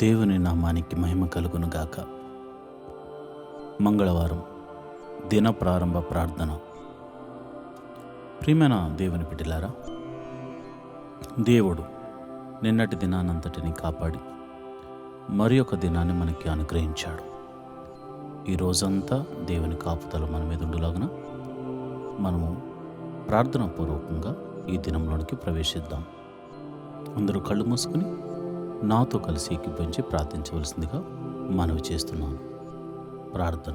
దేవుని నామానికి మహిమ కలుగును గాక. మంగళవారం దిన ప్రారంభ ప్రార్థన. ప్రియమైన దేవుని బిడ్డలారా, దేవుడు నిన్నటి దినానంతటిని కాపాడి మరి ఒక దినాన్ని మనకి అనుగ్రహించాడు. ఈ రోజంతా దేవుని కాపుదల మన మీద ఉండులాగున మనము ప్రార్థనా పూర్వకంగా ఈ దినంలోనికి ప్రవేశిద్దాం. అందరూ కళ్ళు మూసుకుని నాతో కలిసి ఏకీభవించి ప్రార్థించవలసిందిగా మనవి చేస్తున్నాను. ప్రార్థన.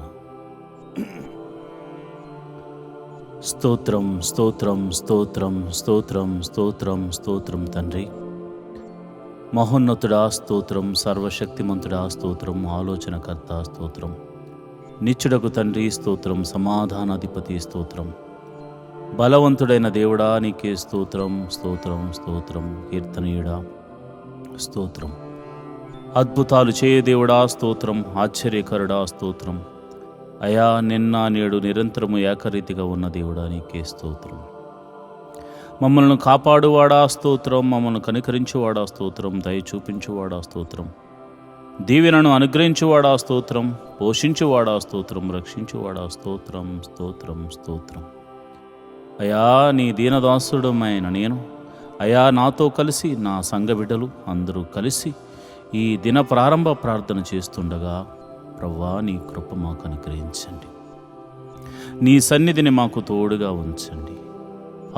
స్తోత్రం స్తోత్రం స్తోత్రం స్తోత్రం స్తోత్రం స్తోత్రం తండ్రి, మహోన్నతుడా స్తోత్రం, సర్వశక్తిమంతుడా స్తోత్రం, ఆలోచనకర్త స్తోత్రం, నిత్యుడకు తండ్రి స్తోత్రం, సమాధానాధిపతి స్తోత్రం, బలవంతుడైన దేవుడా నీకే స్తోత్రం స్తోత్రం స్తోత్రం, కీర్తనీయుడా స్తోత్రం, అద్భుతాలు చేయ దేవుడా స్తోత్రం, ఆశ్చర్యకరుడా స్తోత్రం, అయా నిన్న నేడు నిరంతరము ఏకరీతిగా ఉన్న దేవుడా నీకే స్తోత్రం, మమ్మల్ని కాపాడువాడా స్తోత్రం, మమ్మల్ని కనికరించువాడా స్తోత్రం, దయ చూపించువాడా స్తోత్రం, దీవెనను అనుగ్రహించువాడా స్తోత్రం, పోషించువాడా స్తోత్రం, రక్షించువాడా స్తోత్రం స్తోత్రం స్తోత్రం. అయా నీ దీనదాసుడమైన నేను, అయా నాతో కలిసి నా సంఘ బిడ్డలు అందరూ కలిసి ఈ దిన ప్రారంభ ప్రార్థన చేస్తుండగా ప్రభువా నీ కృప మాకు అనుగ్రహించండి, నీ సన్నిధిని మాకు తోడుగా ఉంచండి.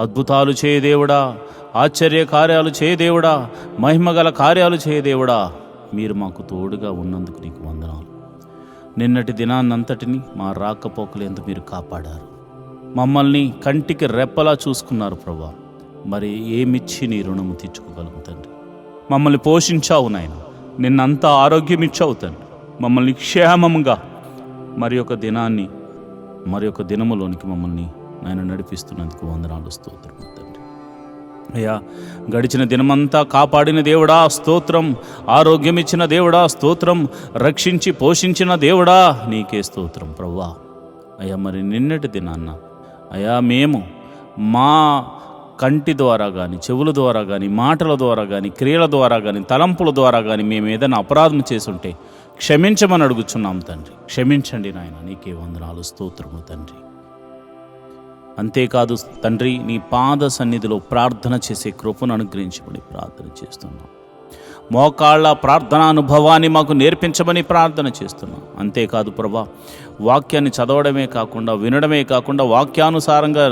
అద్భుతాలు చేయదేవుడా, ఆశ్చర్య కార్యాలు చేయదేవుడా, మహిమగల కార్యాలు చేయదేవుడా, మీరు మాకు తోడుగా ఉన్నందుకు నీకు వందనాలు. నిన్నటి దినాన్నంతటిని మా రాకపోకలేందుకు మీరు కాపాడారు, మమ్మల్ని కంటికి రెప్పలా చూసుకున్నారు ప్రభువా. మరి ఏమిచ్చి నీ రుణము తీర్చుకోగలము తండ్రి? మమ్మల్ని పోషించావు నాయన, నిన్నంతా ఆరోగ్యం ఇచ్చావు తండ్రి, మమ్మల్ని క్షేమంగా మరి ఒక దినాన్ని మరి ఒక దినములోనికి మమ్మల్ని నాయన నడిపిస్తున్నందుకు వందనాలు స్తోత్రం తండ్రి. అయ్యా గడిచిన దినమంతా కాపాడిన దేవుడా స్తోత్రం, ఆరోగ్యం ఇచ్చిన దేవుడా స్తోత్రం, రక్షించి పోషించిన దేవుడా నీకే స్తోత్రం ప్రభువా. అయ్యా మరి నిన్నటి దినాన్న అయా మేము మా కంటి ద్వారా కానీ, చెవుల ద్వారా కానీ, మాటల ద్వారా కానీ, క్రియల ద్వారా కానీ, తలంపుల ద్వారా కానీ మేము ఏదైనా అపరాధం చేసుంటే క్షమించమని అడుగుచున్నాం తండ్రి. క్షమించండి నాయన, నీకే వందనాలు స్తోత్రము తండ్రి. అంతేకాదు తండ్రి, నీ పాద సన్నిధిలో ప్రార్థన చేసే కృపను అనుగ్రహించమని ప్రార్థన చేస్తున్నాం. మోకాళ్ళ ప్రార్థనా అనుభవాన్ని మాకు నేర్పించమని ప్రార్థన చేస్తున్నాం. అంతేకాదు ప్రభా, వాక్యాన్ని చదవడమే కాకుండా, వినడమే కాకుండా, వాక్యానుసారంగా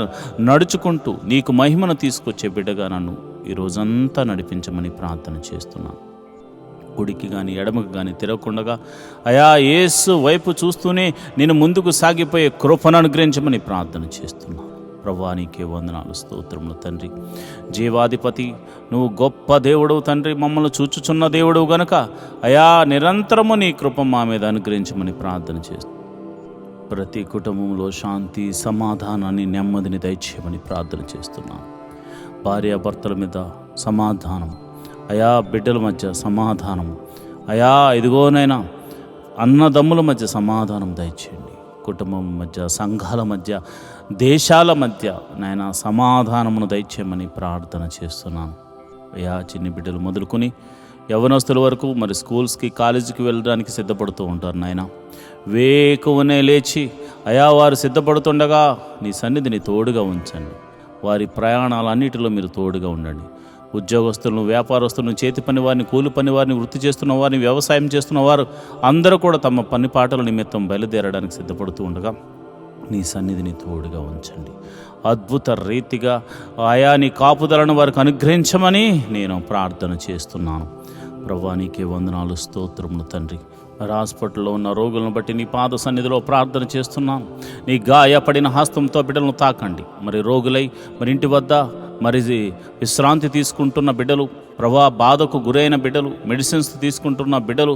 నడుచుకుంటూ నీకు మహిమను తీసుకొచ్చే బిడ్డగా నన్ను ఈ రోజంతా నడిపించమని ప్రార్థన చేస్తున్నాను. కుడికి కానీ ఎడమకు కానీ తిరగకుండా అయా యేసు వైపు చూస్తూనే నేను ముందుకు సాగిపోయే కృపను అనుగ్రహించమని ప్రార్థన చేస్తున్నాను. ప్రభువా నీకే వందనాలు స్తోత్రములు తండ్రి. జీవాధిపతి నువ్వు గొప్ప దేవుడు తండ్రి, మమ్మల్ని చూచుచున్న దేవుడు గనుక అయా నిరంతరము నీ కృప మా మీద అనుగ్రహించమని ప్రార్థన చేస్తూ ప్రతి కుటుంబంలో శాంతి, సమాధానాన్ని, నెమ్మదిని దయచేయమని ప్రార్థన చేస్తున్నాను. భార్యాభర్తల మీద సమాధానం, అయా బిడ్డల మధ్య సమాధానం, అయా ఇదిగోనైనా అన్నదమ్ముల మధ్య సమాధానం దయచేయండి. కుటుంబం మధ్య, సంఘాల మధ్య, దేశాల మధ్య నాయన సమాధానమును దయచేయమని ప్రార్థన చేస్తున్నాను. అయా చిన్ని బిడ్డలు మొదలుకొని యవనస్తుల వరకు మరి స్కూల్స్కి, కాలేజీకి వెళ్ళడానికి సిద్ధపడుతూ ఉంటారు నాయన. వేకువనే లేచి అయా వారు సిద్ధపడుతుండగా నీ సన్నిధిని తోడుగా ఉంచండి. వారి ప్రయాణాలన్నిటిలో మీరు తోడుగా ఉండండి. ఉద్యోగస్తులను, వ్యాపారస్తులను, చేతి పని వారిని, కూలి పని వారిని, వృత్తి చేస్తున్న వారిని, వ్యవసాయం చేస్తున్న వారు అందరూ కూడా తమ పని పాటల నిమిత్తం బయలుదేరడానికి సిద్ధపడుతూ ఉండగా నీ సన్నిధిని తోడుగా ఉంచండి. అద్భుత రీతిగా ఆయా నీ కాపుదలను వారికి అనుగ్రహించమని నేను ప్రార్థన చేస్తున్నాను. ప్రభువా నీకే వందనాలు స్తోత్రములు తండ్రి. మరి హాస్పిటల్లో ఉన్న రోగులను బట్టి నీ పాద సన్నిధిలో ప్రార్థన చేస్తున్నాను. నీ గాయపడిన హస్తంతో బిడ్డలను తాకండి. మరి రోగులై మరి ఇంటి వద్ద మరి విశ్రాంతి తీసుకుంటున్న బిడ్డలు, ప్రభా బాధకు గురైన బిడ్డలు, మెడిసిన్స్ తీసుకుంటున్న బిడ్డలు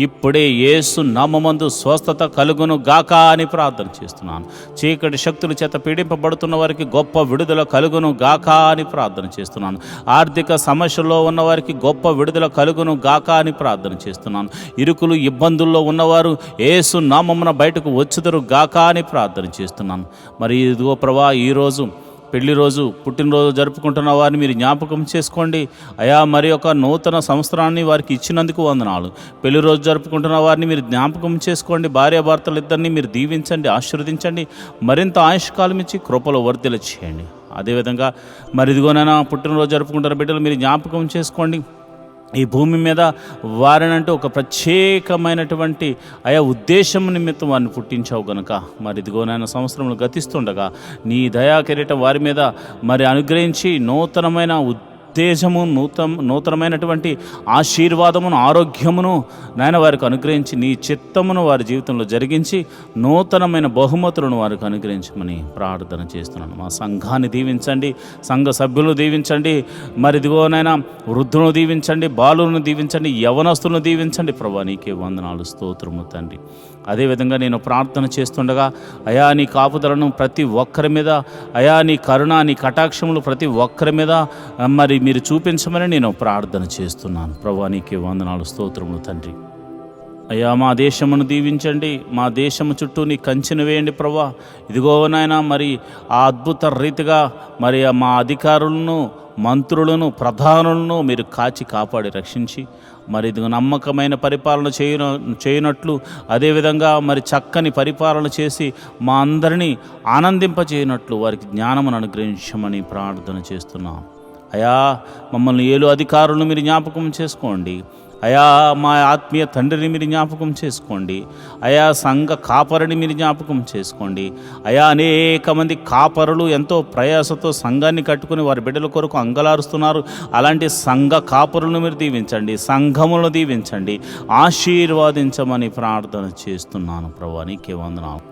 ఇప్పుడే యేసు నామమందు స్వస్థత కలుగును గాక అని ప్రార్థన చేస్తున్నాను. చీకటి శక్తుల చేత పీడింపబడుతున్న వారికి గొప్ప విడుదల కలుగును గాక అని ప్రార్థన చేస్తున్నాను. ఆర్థిక సమస్యల్లో ఉన్న వారికి గొప్ప విడుదల కలుగును గాక అని ప్రార్థన చేస్తున్నాను. ఇరుకులు ఇబ్బందుల్లో ఉన్నవారు యేసు నామమున బయటకు వచ్చుదురు గాక అని ప్రార్థన చేస్తున్నాను. మరి ఇదిగో ప్రభా ఈరోజు పెళ్లి రోజు పుట్టినరోజు జరుపుకుంటున్న వారిని మీరు జ్ఞాపకం చేసుకోండి అయా. మరి ఒక నూతన సంవత్సరాన్ని వారికి ఇచ్చినందుకు వందనాలు. పెళ్లి రోజు జరుపుకుంటున్న వారిని మీరు జ్ఞాపకం చేసుకోండి. భార్యాభర్తలు ఇద్దరిని మీరు దీవించండి, ఆశీర్వదించండి, మరింత ఆయుష్కాలం ఇచ్చి కృపలో వర్ధిల్ల చేయండి. అదేవిధంగా మరి ఇదిగోనైనా పుట్టినరోజు జరుపుకుంటున్న బిడ్డలు మీరు జ్ఞాపకం చేసుకోండి. ఈ భూమి మీద వారినంటూ ఒక ప్రత్యేకమైనటువంటి ఆయా ఉద్దేశం నిమిత్తం వారిని పుట్టించావు గనుక మరి ఇదిగోనైనా సంవత్సరములు గతిస్తుండగా నీ దయా కిరీటం వారి మీద మరి అనుగ్రహించి నూతనమైన ఉద్దేశము, నూతనమైనటువంటి ఆశీర్వాదమును, ఆరోగ్యమును నాయన వారికి అనుగ్రహించి నీ చిత్తమును వారి జీవితంలో జరిగించి నూతనమైన బహుమతులను వారికి అనుగ్రహించమని ప్రార్థన చేస్తున్నాను. మా సంఘాన్ని దీవించండి, సంఘ సభ్యులను దీవించండి, మరి ఇదిగోనైనా వృద్ధులను దీవించండి, బాలులను దీవించండి, యవనస్తులను దీవించండి. ప్రభా నీకే వందనాలు, స్తోత్రము తండ్రి. అదేవిధంగా నేను ప్రార్థన చేస్తుండగా అయా నీ కాపుదలను ప్రతి ఒక్కరి మీద, అయా నీ కరుణ, నీ కటాక్షములు ప్రతి ఒక్కరి మీద మరి మీరు చూపించమని నేను ప్రార్థన చేస్తున్నాను. ప్రభా నీకే వందనాలు, స్తోత్రములు తండ్రి. అయ్యా మా దేశమును దీవించండి, మా దేశము చుట్టూ నీ కంచెను వేయండి ప్రభా. ఇదిగో నాయన మరి ఆ అద్భుత రీతిగా మరి మా అధికారులను, మంత్రులను, ప్రధానులను మీరు కాచి కాపాడి రక్షించి మరి ఇదిగో నమ్మకమైన పరిపాలన చేయనట్లు, అదేవిధంగా మరి చక్కని పరిపాలన చేసి మా అందరినీ ఆనందింపచేయనట్లు వారికి జ్ఞానమును అనుగ్రహించమని ప్రార్థన చేస్తున్నాం. అయా మమ్మల్ని ఏలు అధికారులను మీరు జ్ఞాపకం చేసుకోండి. అయా మా ఆత్మీయ తండ్రిని మీరు జ్ఞాపకం చేసుకోండి. అయా సంఘ కాపరిని మీరు జ్ఞాపకం చేసుకోండి. అయా అనేక మంది కాపరులు ఎంతో ప్రయాసతో సంఘాన్ని కట్టుకుని వారి బిడ్డల కొరకు అంగలారుస్తున్నారు. అలాంటి సంఘ కాపరులను మీరు దీవించండి, సంఘములను దీవించండి, ఆశీర్వాదించమని ప్రార్థన చేస్తున్నాను. ప్రభువా నీకే వందనాలు.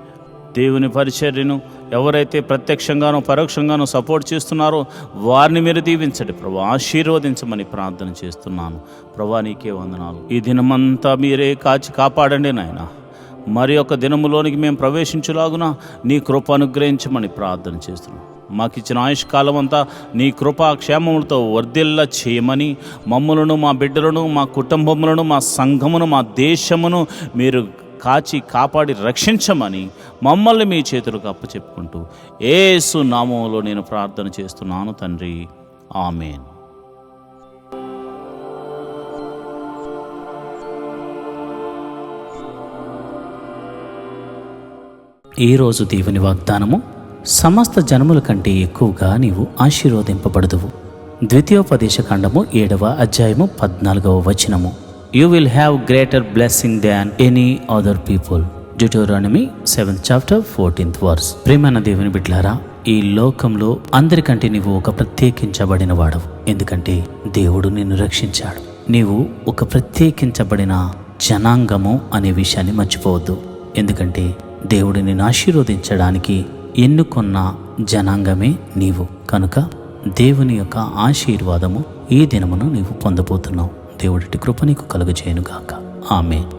దేవుని పరిచర్యను ఎవరైతే ప్రత్యక్షంగానో పరోక్షంగానో సపోర్ట్ చేస్తున్నారో వారిని మీరు దీవించండి ప్రభు, ఆశీర్వదించమని ప్రార్థన చేస్తున్నాను. ప్రభా నీకే వందనాలు. ఈ దినమంతా మీరే కాచి కాపాడండి నాయన. మరి ఒక దినములోనికి మేము ప్రవేశించులాగున నీ కృప అనుగ్రహించమని ప్రార్థన చేస్తున్నాం. మాకిచ్చిన ఆయుష్కాలం అంతా నీ కృపా క్షేమములతో వర్ధిల్ల చేయమని మమ్మలను, మా బిడ్డలను, మా కుటుంబములను, మా సంఘమును, మా దేశమును మీరు కాచి కాపాడి రక్షించమని మమ్మల్ని మీ చేతులకు అప్పచెప్పుకుంటూ యేసు నామములో నేను ప్రార్థన చేస్తున్నాను తండ్రి, ఆమేన్. ఈరోజు దేవుని వాగ్దానము, సమస్త జనముల కంటే ఎక్కువగా నీవు ఆశీర్వదింపబడదువు. ద్వితీయోపదేశకాండము 7వ అధ్యాయము 14వ వచనము. You will have greater blessing than any other people. Deuteronomy 7th chapter 14th verse. ప్రేమైన దేవుని బిడ్డలారా, ఈ లోకంలో అందరికంటే నీవు ఒక ప్రత్యేకించబడిన వాడవు. ఎందుకంటే దేవుడు నిన్ను రక్షించాడు. నీవు ఒక ప్రత్యేకించబడిన జనాంగము అనే విషయాన్ని మర్చిపోవద్దు. ఎందుకంటే దేవుడు నిన్ను ఆశీర్వదించడానికి ఎన్నుకున్న జనాంగమే నీవు. కనుక దేవుని యొక్క ఆశీర్వాదము ఈ దినమును నీవు పొందబోతున్నావు. దేవుడి కృప నీకు కలుగజేయునుగాక. ఆమేన్.